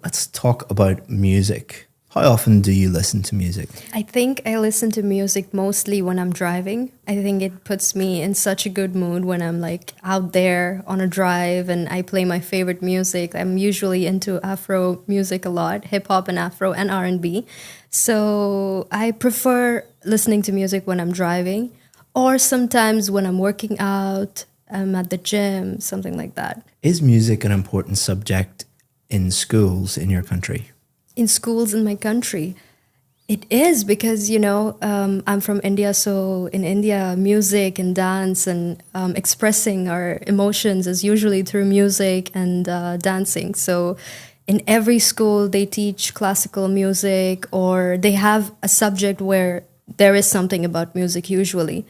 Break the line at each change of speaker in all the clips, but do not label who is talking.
Let's talk about music. How often do you listen to music?
I think I listen to music mostly when I'm driving. I think it puts me in such a good mood when I'm like out there on a drive and I play my favorite music. I'm usually into Afro music a lot, hip hop and Afro and R&B. So I prefer listening to music when I'm driving or sometimes when I'm working out, I'm at the gym, something like that.
Is music an important subject in schools in your country?
In schools in my country. It is because, I'm from India. So in India, music and dance and expressing our emotions is usually through music and dancing. So in every school, they teach classical music or they have a subject where there is something about music usually.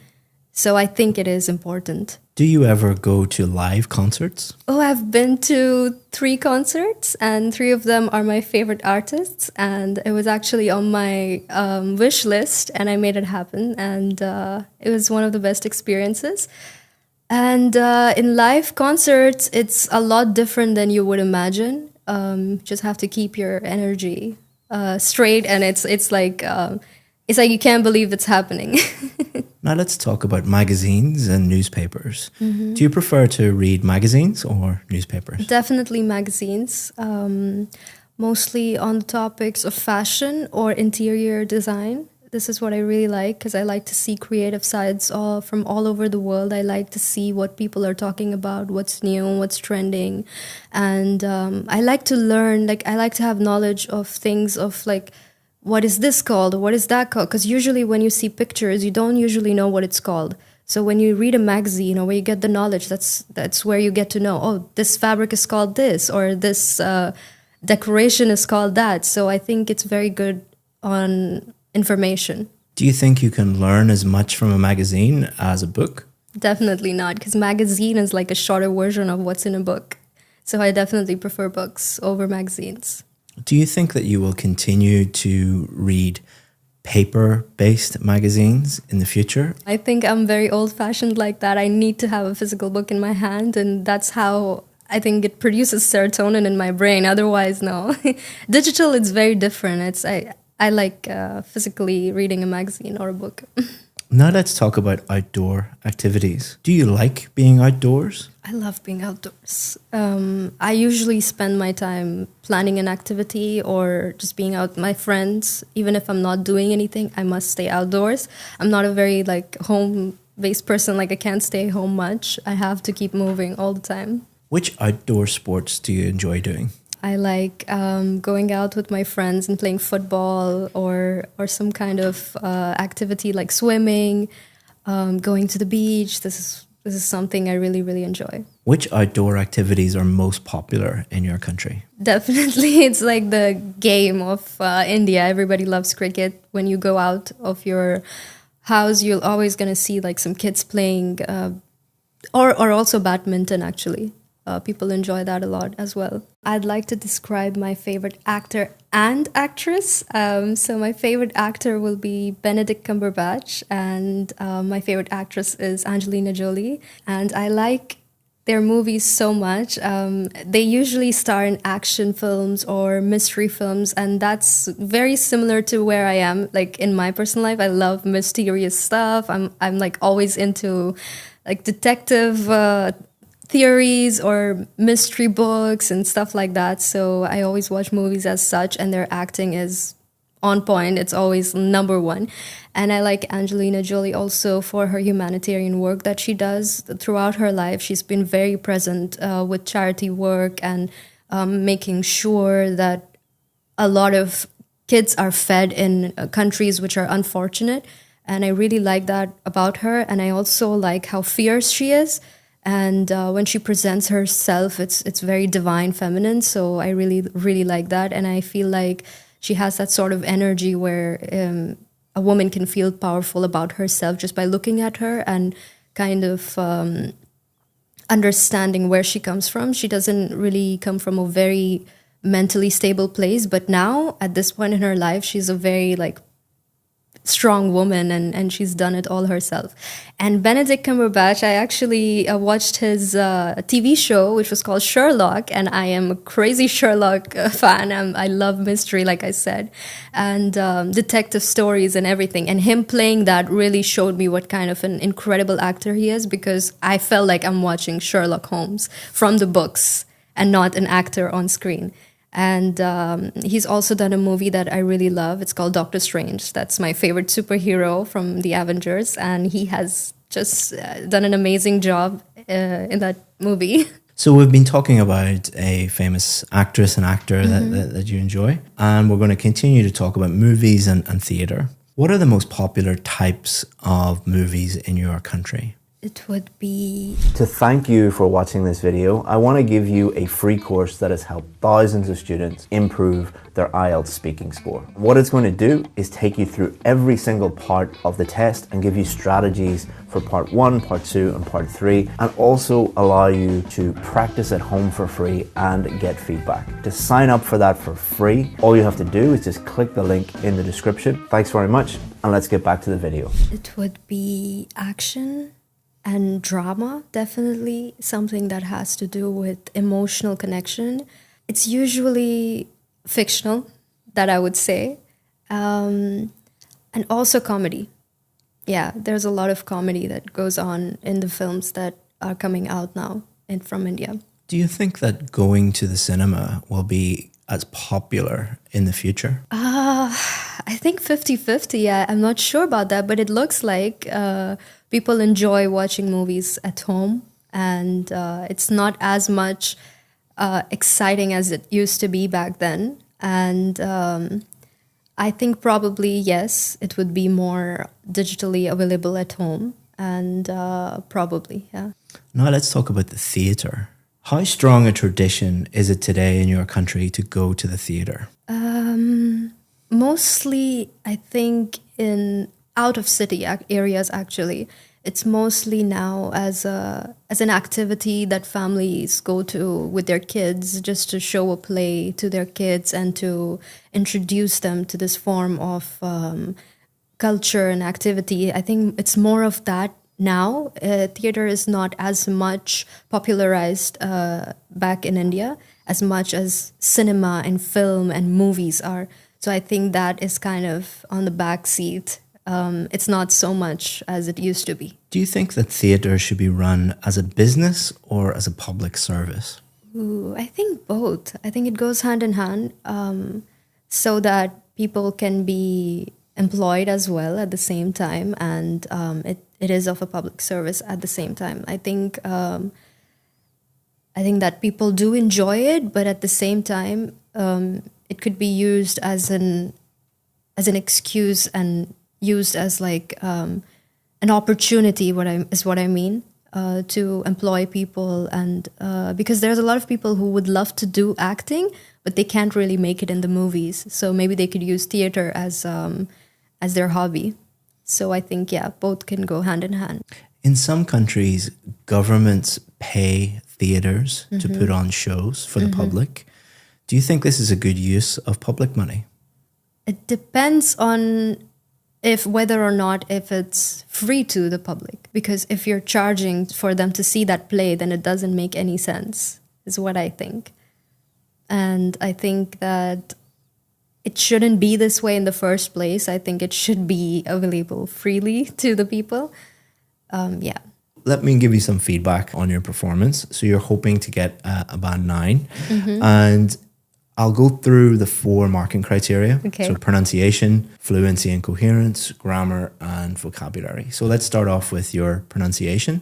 So I think it is important.
Do you ever go to live concerts?
Oh, I've been to 3 concerts, and 3 of them are my favorite artists. And it was actually on my wish list, and I made it happen. And it was one of the best experiences. And in live concerts, it's a lot different than you would imagine. Just have to keep your energy straight, and it's like you can't believe it's happening.
Now let's talk about magazines and newspapers. Do you prefer to read magazines or newspapers?
Definitely magazines, mostly on the topics of fashion or interior design. This is what I really like because I like to see creative sides from all over the world. I like to see what people are talking about, what's new, what's trending. And I like to learn, like I like to have knowledge of things of like, what is this called? What is that called? Because usually when you see pictures, you don't usually know what it's called. So when you read a magazine or where you get the knowledge, that's where you get to know, oh, this fabric is called this or this decoration is called that. So I think it's very good on information.
Do you think you can learn as much from a magazine as a book?
Definitely not, because magazine is like a shorter version of what's in a book. So I definitely prefer books over magazines.
Do you think that you will continue to read paper-based magazines in the future?
I think I'm very old-fashioned like that. I need to have a physical book in my hand, and that's how I think it produces serotonin in my brain. Otherwise, no. Digital, it's very different. I like physically reading a magazine or a book.
Now let's talk about outdoor activities. Do you like being outdoors?
I love being outdoors. I usually spend my time planning an activity or just being out with my friends. Even if I'm not doing anything, I must stay outdoors. I'm not a very home-based person. Like I can't stay home much. I have to keep moving all the time.
Which outdoor sports do you enjoy doing?
I like going out with my friends and playing football or some kind of activity like swimming, going to the beach. This is something I really, really enjoy.
Which outdoor activities are most popular in your country?
Definitely, it's like the game of India. Everybody loves cricket. When you go out of your house, you're always going to see like some kids playing or also badminton, actually. People enjoy that a lot as well. I'd like to describe my favorite actor and actress. So my favorite actor will be Benedict Cumberbatch, and my favorite actress is Angelina Jolie. And I like their movies so much. They usually star in action films or mystery films, and that's very similar to where I am. Like in my personal life, I love mysterious stuff. I'm like always into like detective theories or mystery books and stuff like that. So I always watch movies as such, and their acting is on point. It's always number one. And I like Angelina Jolie also for her humanitarian work that she does throughout her life. She's been very present with charity work and making sure that a lot of kids are fed in countries which are unfortunate. And I really like that about her. And I also like how fierce she is. And when she presents herself, it's very divine feminine. So I really, really like that. And I feel like she has that sort of energy where a woman can feel powerful about herself just by looking at her and kind of understanding where she comes from. She doesn't really come from a very mentally stable place. But now, at this point in her life, she's a very strong woman, and she's done it all herself. And Benedict Cumberbatch, I actually watched his TV show, which was called Sherlock, and I am a crazy Sherlock fan. I love mystery, like I said, and detective stories and everything. And him playing that really showed me what kind of an incredible actor he is, because I felt like I'm watching Sherlock Holmes from the books and not an actor on screen. And he's also done a movie that I really love. It's called Doctor Strange. That's my favorite superhero from the Avengers. And he has just done an amazing job in that movie.
So we've been talking about a famous actress and actor that you enjoy. And we're going to continue to talk about movies and theatre. What are the most popular types of movies in your country?
It would be...
To thank you for watching this video, I want to give you a free course that has helped thousands of students improve their IELTS speaking score. What it's going to do is take you through every single part of the test and give you strategies for part 1, part 2 and part 3, and also allow you to practice at home for free and get feedback. To sign up for that for free, all you have to do is just click the link in the description. Thanks very much, and let's get back to the video.
It would be action and drama, definitely something that has to do with emotional connection. It's usually fictional, that I would say, and also comedy. Yeah, there's a lot of comedy that goes on in the films that are coming out now from India.
Do you think that going to the cinema will be as popular in the future?
I think 50-50, yeah. I'm not sure about that, but it looks like people enjoy watching movies at home, and it's not as much exciting as it used to be back then. And I think probably, yes, it would be more digitally available at home, and probably, yeah.
Now let's talk about the theatre. How strong a tradition is it today in your country to go to the theatre?
Mostly, I think, in out of city areas, actually. It's mostly now as an activity that families go to with their kids, just to show a play to their kids and to introduce them to this form of culture and activity. I think it's more of that now. Theater is not as much popularized back in India as much as cinema and film and movies are. So I think that is kind of on the back seat. It's not so much as it used to be.
Do you think that theatre should be run as a business or as a public service?
Ooh, I think both. I think it goes hand in hand, so that people can be employed as well at the same time, and it is of a public service at the same time. I think that people do enjoy it, but at the same time, it could be used as an excuse and used as like an opportunity. What I mean to employ people, and because there's a lot of people who would love to do acting, but they can't really make it in the movies. So maybe they could use theater as their hobby. So I think, yeah, both can go hand in hand.
In some countries, governments pay theatres to put on shows for the public. Do you think this is a good use of public money?
It depends on whether or not if it's free to the public. Because if you're charging for them to see that play, then it doesn't make any sense, is what I think. And I think that it shouldn't be this way in the first place. I think it should be available freely to the people. Yeah.
Let me give you some feedback on your performance. So you're hoping to get a band 9. And I'll go through the 4 marking criteria.
Okay.
So pronunciation, fluency and coherence, grammar and vocabulary. So let's start off with your pronunciation.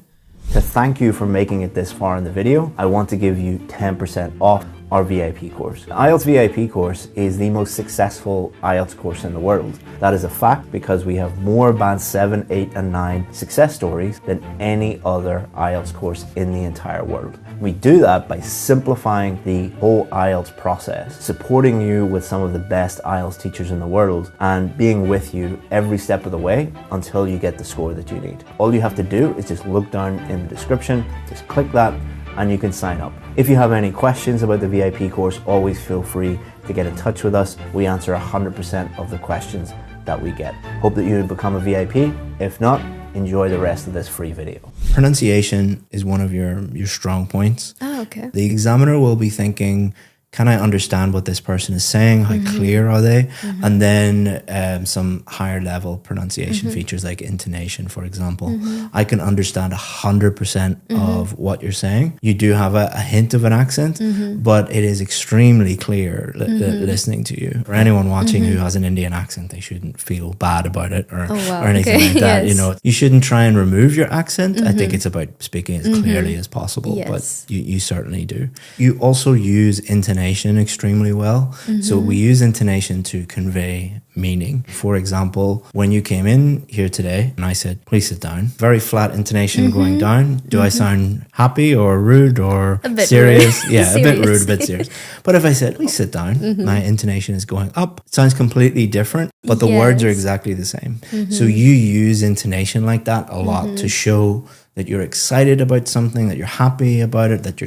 To thank you for making it this far in the video, I want to give you 10% off our VIP course. The IELTS VIP course is the most successful IELTS course in the world. That is a fact because we have more Band 7, 8 and 9 success stories than any other IELTS course in the entire world. We do that by simplifying the whole IELTS process, supporting you with some of the best IELTS teachers in the world, and being with you every step of the way until you get the score that you need. All you have to do is just look down in the description, just click that, and you can sign up. If you have any questions about the VIP course, always feel free to get in touch with us. We answer 100% of the questions that we get. Hope that you become a VIP. If not, enjoy the rest of this free video.
Pronunciation is one of your strong points.
Oh, okay.
The examiner will be thinking, can I understand what this person is saying? How clear are they? And then some higher level pronunciation features like intonation, for example. I can understand 100% of what you're saying. You do have a hint of an accent, but it is extremely clear listening to you. For anyone watching who has an Indian accent, they shouldn't feel bad about it or anything like that.
Yes.
You know, you shouldn't try and remove your accent. I think it's about speaking as clearly as possible,
Yes.
but you certainly do. You also use intonation extremely well. So we use intonation to convey meaning. For example, when you came in here today and I said, please sit down, very flat intonation going down. Do I sound happy or rude or
A bit
serious?
rude.
Yeah, a bit
Serious.
rude, a bit serious. But if I said, please sit down, my intonation is going up. It sounds completely different, but the words are
Yes.
exactly the same. So you use intonation like that a lot to show that you're excited about something, that you're happy about it, that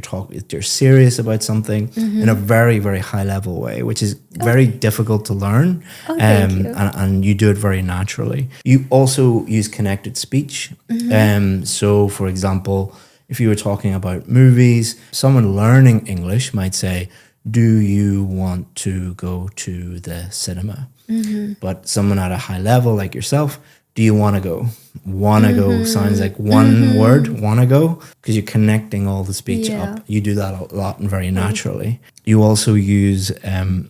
you're serious about something in a very, very high level way, which is very difficult to learn.
Thank you.
And you do it very naturally. You also use connected speech. So, for example, if you were talking about movies, someone learning English might say, do you want to go to the cinema? But someone at a high level like yourself, do you want to go? Want to go sounds like one word, want to go, because you're connecting all the speech up. You do that a lot and very naturally. You also use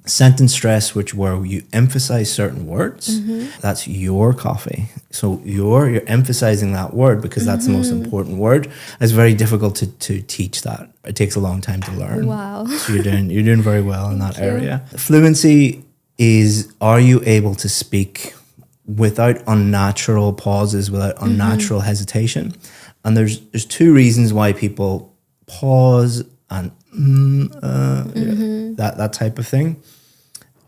sentence stress, where you emphasize certain words. That's your coffee. So you're emphasizing that word because that's the most important word. It's very difficult to teach that. It takes a long time to learn.
Wow.
So you're doing very well in that
Thank you.
area. Fluency is, are you able to speak without unnatural pauses, without unnatural hesitation? And there's two reasons why people pause and that type of thing,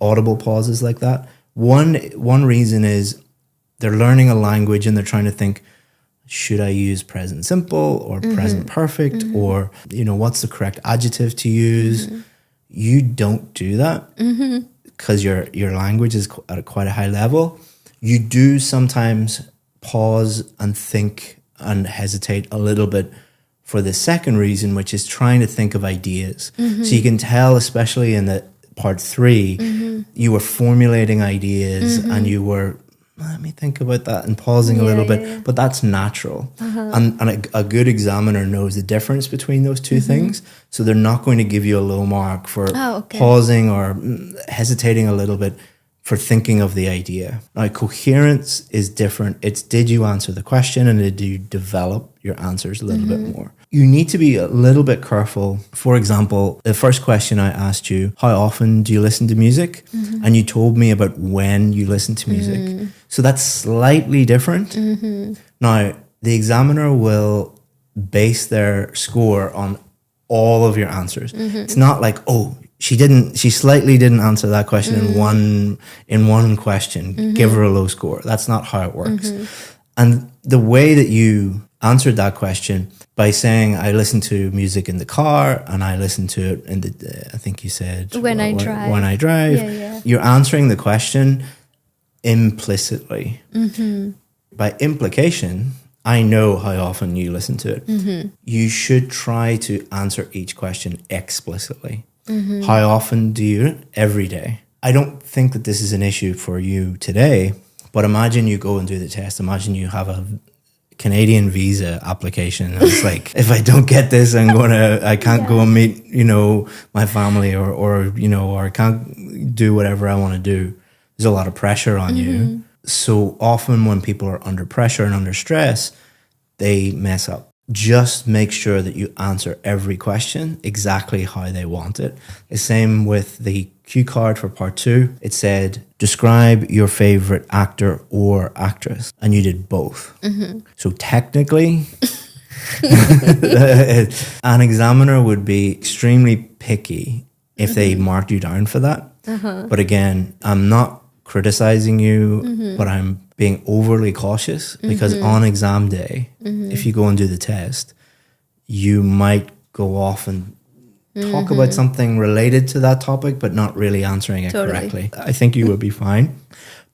audible pauses like that. One reason is they're learning a language and they're trying to think, should I use present simple or present perfect, or what's the correct adjective to use? You don't do that because your language is at quite a high level. You do sometimes pause and think and hesitate a little bit for the second reason, which is trying to think of ideas. So you can tell, especially in the part 3, you were formulating ideas and you were, let me think about that, and pausing a little bit, but that's natural. And a good examiner knows the difference between those two things. So they're not going to give you a low mark for pausing or hesitating a little bit for thinking of the idea. Now, coherence is different. It's, did you answer the question, and did you develop your answers a little bit more? You need to be a little bit careful. For example, the first question I asked you, how often do you listen to music? And you told me about when you listen to music. So that's slightly different. Now, the examiner will base their score on all of your answers. It's not like, oh, she slightly didn't answer that question in one question. Give her a low score. That's not how it works. And the way that you answered that question by saying, I listen to music in the car and I listen to it in the, I think you said,
When I drive.
When I drive.
Yeah.
You're answering the question implicitly. By implication, I know how often you listen to it. You should try to answer each question explicitly. How often do you? Every day. I don't think that this is an issue for you today, but imagine you go and do the test. Imagine you have a Canadian visa application. And it's like, if I don't get this, I can't go and meet, my family or I can't do whatever I want to do. There's a lot of pressure on you. So often when people are under pressure and under stress, they mess up. Just make sure that you answer every question exactly how they want it. The same with the cue card for part 2. It said, describe your favorite actor or actress. And you did both. So technically, an examiner would be extremely picky if they marked you down for that. But again, I'm not criticizing you, but I'm being overly cautious because on exam day, if you go and do the test, you might go off and talk about something related to that topic, but not really answering it correctly. I think you would be fine.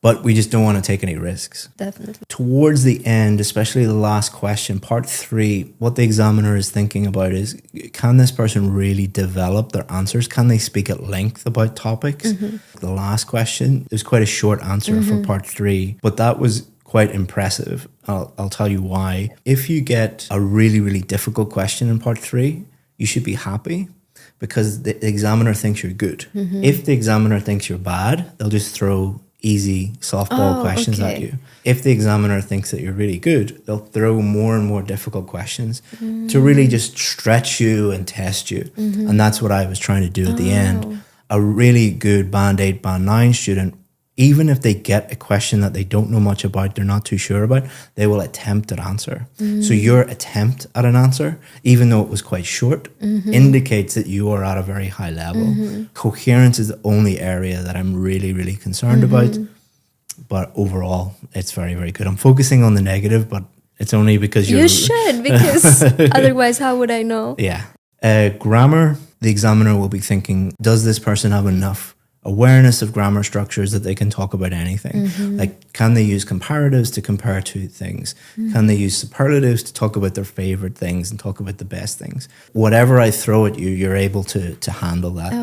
but we just don't want to take any risks.
Definitely.
Towards the end, especially the last question, part 3, what the examiner is thinking about is, can this person really develop their answers? Can they speak at length about topics? The last question, there's quite a short answer for part 3, but that was quite impressive. I'll tell you why. If you get a really, really difficult question in part 3, you should be happy, because the examiner thinks you're good. If the examiner thinks you're bad, they'll just throw easy softball questions at you. If the examiner thinks that you're really good, they'll throw more and more difficult questions to really just stretch you and test you. And that's what I was trying to do at the end. A really good Band 8, Band 9 student, even if they get a question that they don't know much about, they're not too sure about, they will attempt an answer. So your attempt at an answer, even though it was quite short, indicates that you are at a very high level. Coherence is the only area that I'm really, really concerned about. But overall, it's very, very good. I'm focusing on the negative, but it's only because
You should, because otherwise how would I know?
Yeah. Grammar, the examiner will be thinking, does this person have enough awareness of grammar structures that they can talk about anything? Like, can they use comparatives to compare two things? Can they use superlatives to talk about their favorite things and talk about the best things? Whatever I throw at you, you're able to handle that.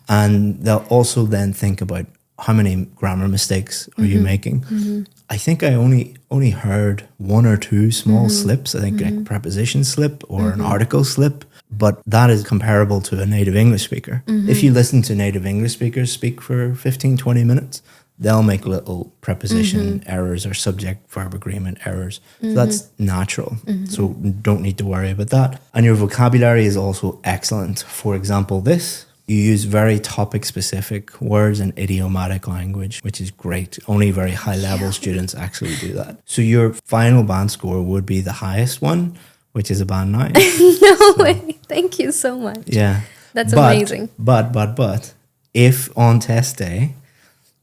And they'll also then think about, how many grammar mistakes are you making? I think I only heard one or two small slips. I think a preposition slip or an article slip. But that is comparable to a native English speaker. If you listen to native English speakers speak for 15, 20 minutes, they'll make little preposition errors or subject-verb agreement errors. So that's natural. So don't need to worry about that. And your vocabulary is also excellent. For example, this. You use very topic-specific words and idiomatic language, which is great. Only very high-level students actually do that. So your final band score would be the highest one, which is a band 9.
No way. Thank you so much.
Yeah.
That's amazing.
But, if on test day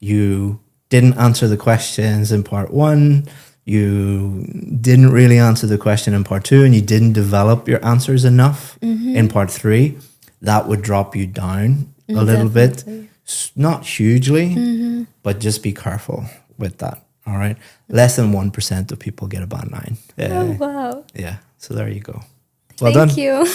you didn't answer the questions in part 1, you didn't really answer the question in part 2, and you didn't develop your answers enough in part 3, that would drop you down a little bit. Not hugely, but just be careful with that. All right. Less than 1% of people get a band 9.
Oh, wow.
Yeah. So there you go. Well done.
Thank you.